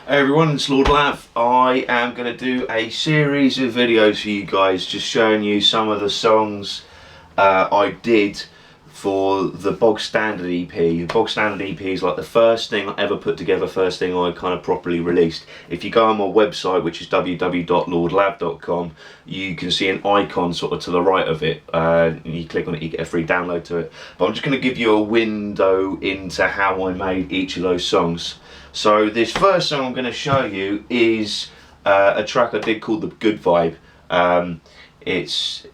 Hey everyone, it's Lord Lav. I am going to do a series of videos for you guys, just showing you some of the songs I did for the Bog Standard EP. The Bog Standard EP is like the first thing I ever put together, first thing I kind of properly released. If you go on my website, which is www.lordlav.com, you can see an icon sort of to the right of it. You click on it, you get a free download to it. But I'm just going to give you a window into how I made each of those songs. So this first song I'm going to show you is a track I did called The Good Vibe. It's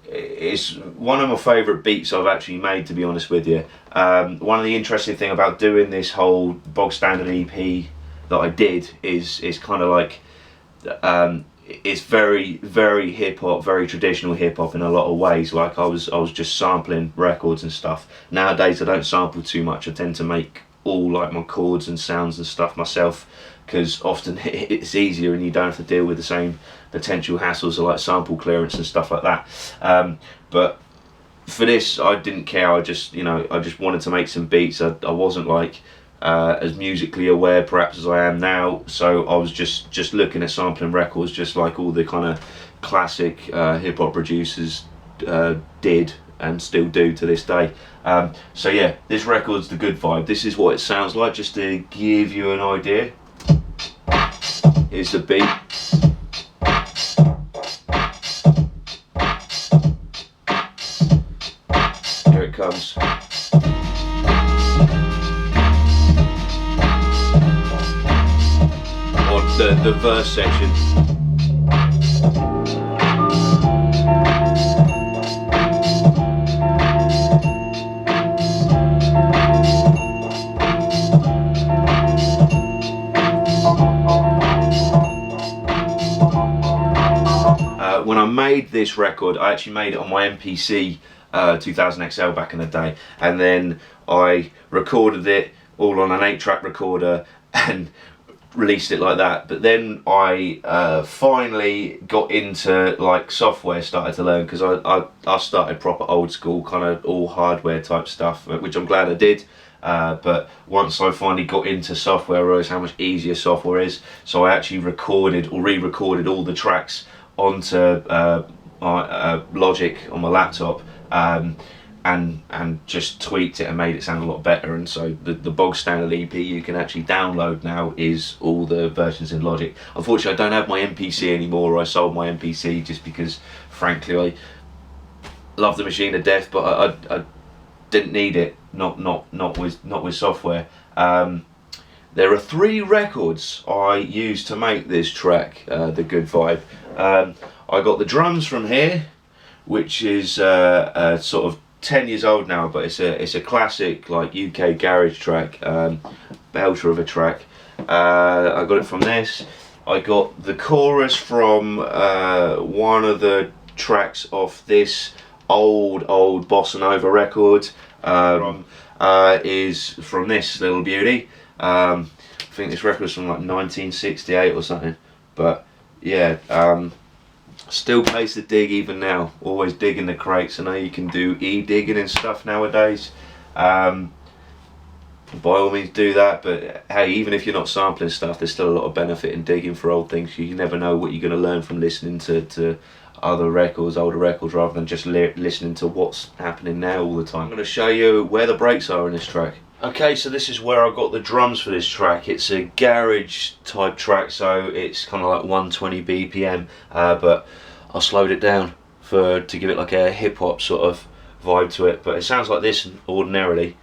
one of my favourite beats I've actually made, to be honest with you. One of the interesting thing about doing this whole Bog Standard EP that I did is kind of like it's very hip hop, very traditional hip hop in a lot of ways. Like I was just sampling records and stuff. Nowadays I don't sample too much. I tend to make all like my chords and sounds and stuff myself, because often it's easier and you don't have to deal with the same potential hassles of like sample clearance and stuff like that. But for this I didn't care. I just wanted to make some beats. I wasn't like as musically aware perhaps as I am now, so I was just looking at sampling records just like all the kind of classic hip hop producers did and still do to this day. So yeah, this record's The Good Vibe. This is what it sounds like, just to give you an idea. Here's the beat. Here it comes. Or the verse section. When I made this record, I actually made it on my MPC 2000 XL back in the day, and then I recorded it all on an 8-track recorder and released it like that. But then I finally got into like software, started to learn, because I started proper old school, kind of all hardware type stuff, which I'm glad I did. But once I finally got into software, I realised how much easier software is. So I actually recorded or re-recorded all the tracks onto my Logic on my laptop, and just tweaked it and made it sound a lot better. And so the Bog Standard EP you can actually download now is all the versions in Logic. Unfortunately, I don't have my MPC anymore. I sold my MPC just because, frankly, I love the machine to death, but I didn't need it. Not with software. There are 3 records I used to make this track, The Good Vibe. I got the drums from here, which is sort of 10 years old now, but it's a classic like UK garage track, belter of a track. I got it from this. I got the chorus from one of the tracks off this old bossa nova record. Is from this Little Beauty. I think this record's from like 1968 or something, but yeah, still pays to dig even now. Always digging the crates. I know you can do e-digging and stuff nowadays. By all means do that, but hey, even if you're not sampling stuff, there's still a lot of benefit in digging for old things. You never know what you're going to learn from listening to other records, older records, rather than just listening to what's happening now all the time. I'm going to show you where the breaks are in this track. Okay, so this is where I got the drums for this track. It's a garage type track, so it's kind of like 120 BPM, but I slowed it down to give it like a hip hop sort of vibe to it. But it sounds like this ordinarily.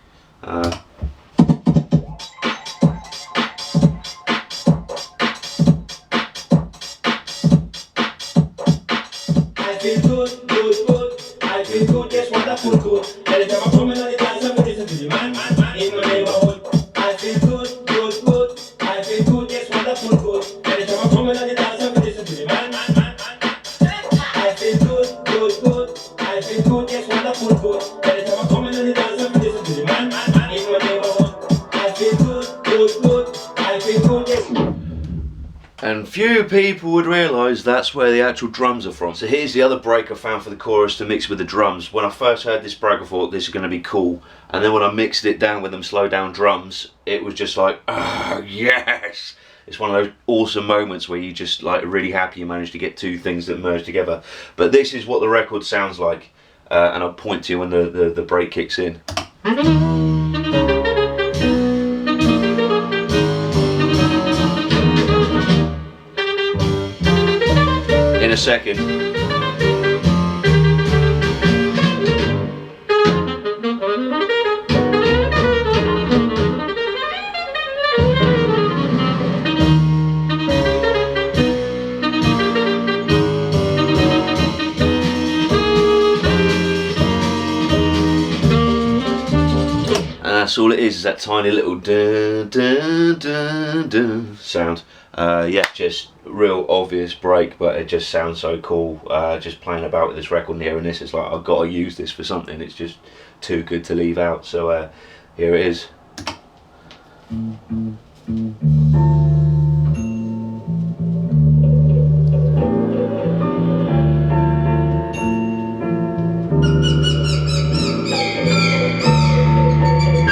And few people would realise that's where the actual drums are from. So here's the other break I found for the chorus to mix with the drums. When I first heard this break I thought this is going to be cool, and then when I mixed it down with them slow down drums, it was just like, oh, yes! It's one of those awesome moments where you just like really happy you managed to get two things that merge together. But this is what the record sounds like, and I'll point to you when the break kicks in. In a second. That's all it is that tiny little dun, dun, dun, dun sound. Yeah, just real obvious break, but it just sounds so cool. Just playing about with this record and hearing this, it's like I've got to use this for something. It's just too good to leave out. So here it is.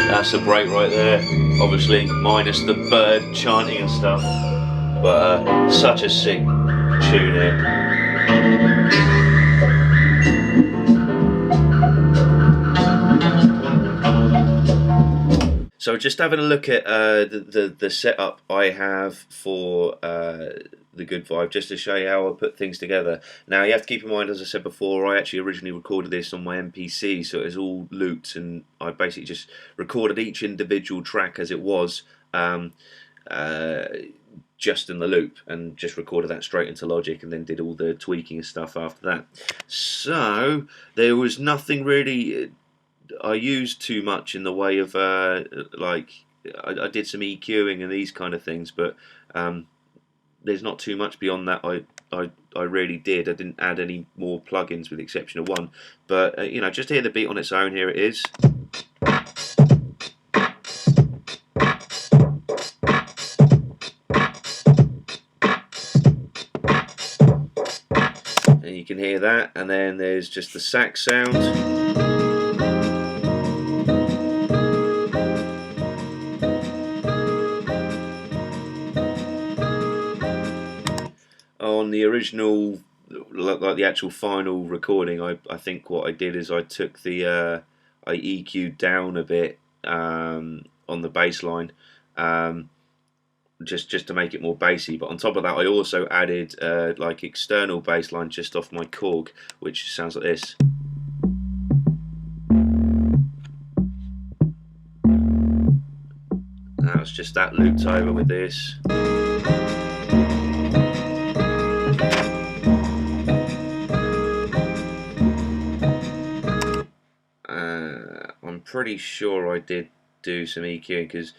That's a break right there, obviously minus the bird chanting and stuff, but such a sick tune here. So just having a look at the setup I have for the Good Vibe, just to show you how I put things together. Now you have to keep in mind, as I said before, I actually originally recorded this on my MPC, so it was all looped, and I basically just recorded each individual track as it was, just in the loop, and just recorded that straight into Logic, and then did all the tweaking and stuff after that. So there was nothing really I used too much in the way of like I did some EQing and these kind of things, but there's not too much beyond that I really did. I didn't add any more plugins with the exception of one, but you know, just hear the beat on its own. Here it is. And you can hear that, and then there's just the sax sound. On the original, like the actual final recording, I think what I did is I took the I EQ'd down a bit on the bass line, just to make it more bassy. But on top of that, I also added like external bass line just off my Korg, which sounds like this. Now it's just that looped over with this. I'm pretty sure I did do some EQing, because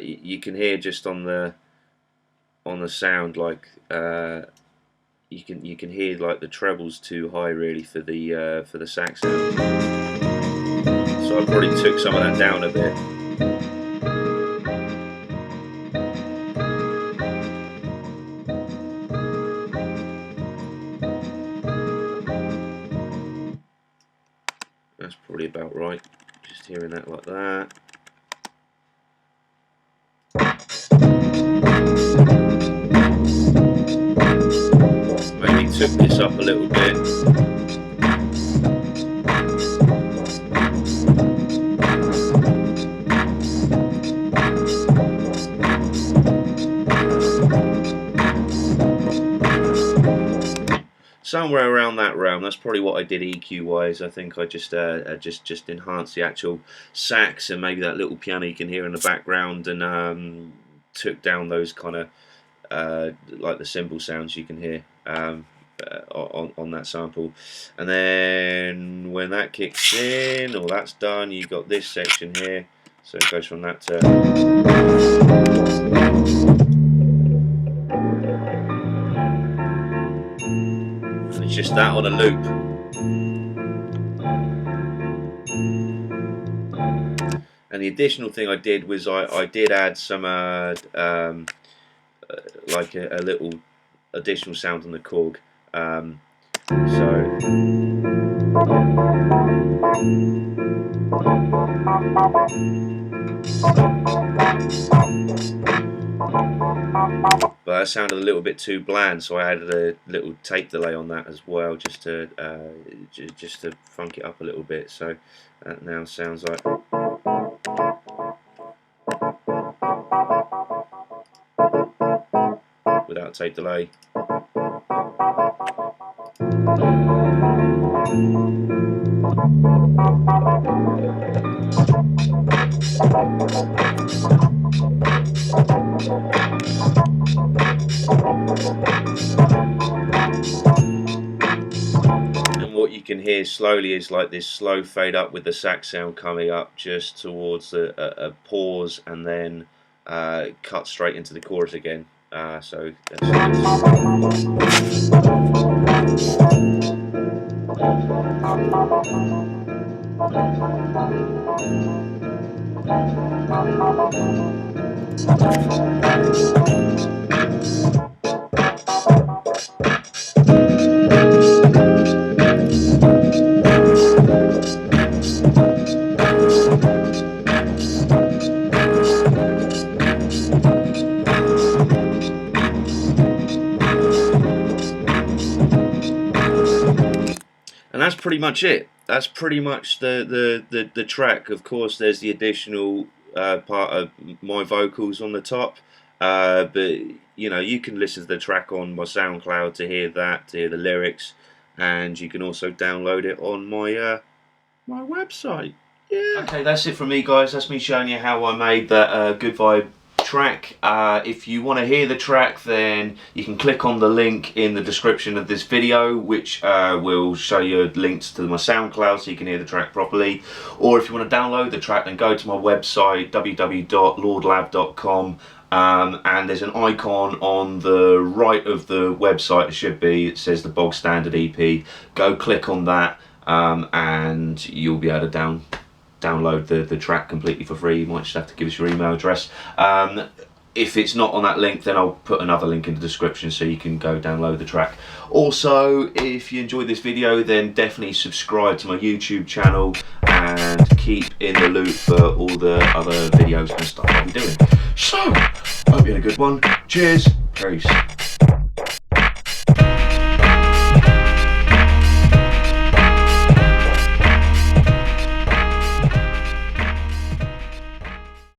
you can hear just on the sound, like you can hear like the trebles too high really for the sax sound. So I probably took some of that down a bit. That's probably about right, just hearing that like that. Maybe took this up a little bit. Somewhere around that realm. That's probably what I did EQ wise. I think I just enhanced the actual sax and maybe that little piano you can hear in the background, and took down those kind of like the cymbal sounds you can hear on that sample. And then when that kicks in, or that's done, you've got this section here. So it goes from that to just that on a loop. And the additional thing I did was I did add some like a little additional sound on the Korg. But that sounded a little bit too bland, so I added a little tape delay on that as well, just to funk it up a little bit. So that now sounds like. Without tape delay. And what you can hear slowly is like this slow fade up with the sax sound coming up just towards a pause, and then cut straight into the chorus again. So and that's pretty much it. That's pretty much the track. Of course, there's the additional part of my vocals on the top, but you know, you can listen to the track on my SoundCloud to hear that, to hear the lyrics, and you can also download it on my my website. Yeah. Okay, that's it from me, guys. That's me showing you how I made that Good Vibe track. If you want to hear the track, then you can click on the link in the description of this video, which will show you links to my SoundCloud so you can hear the track properly. Or if you want to download the track, then go to my website www.lordlab.com, and there's an icon on the right of the website. It should be, it says the Bog Standard EP. Go click on that, and you'll be able to download the track completely for free. You might just have to give us your email address. If it's not on that link, then I'll put another link in the description so you can go download the track. Also, if you enjoyed this video, then definitely subscribe to my YouTube channel and keep in the loop for all the other videos and stuff I'll be doing. So, hope you had a good one. Cheers. Peace.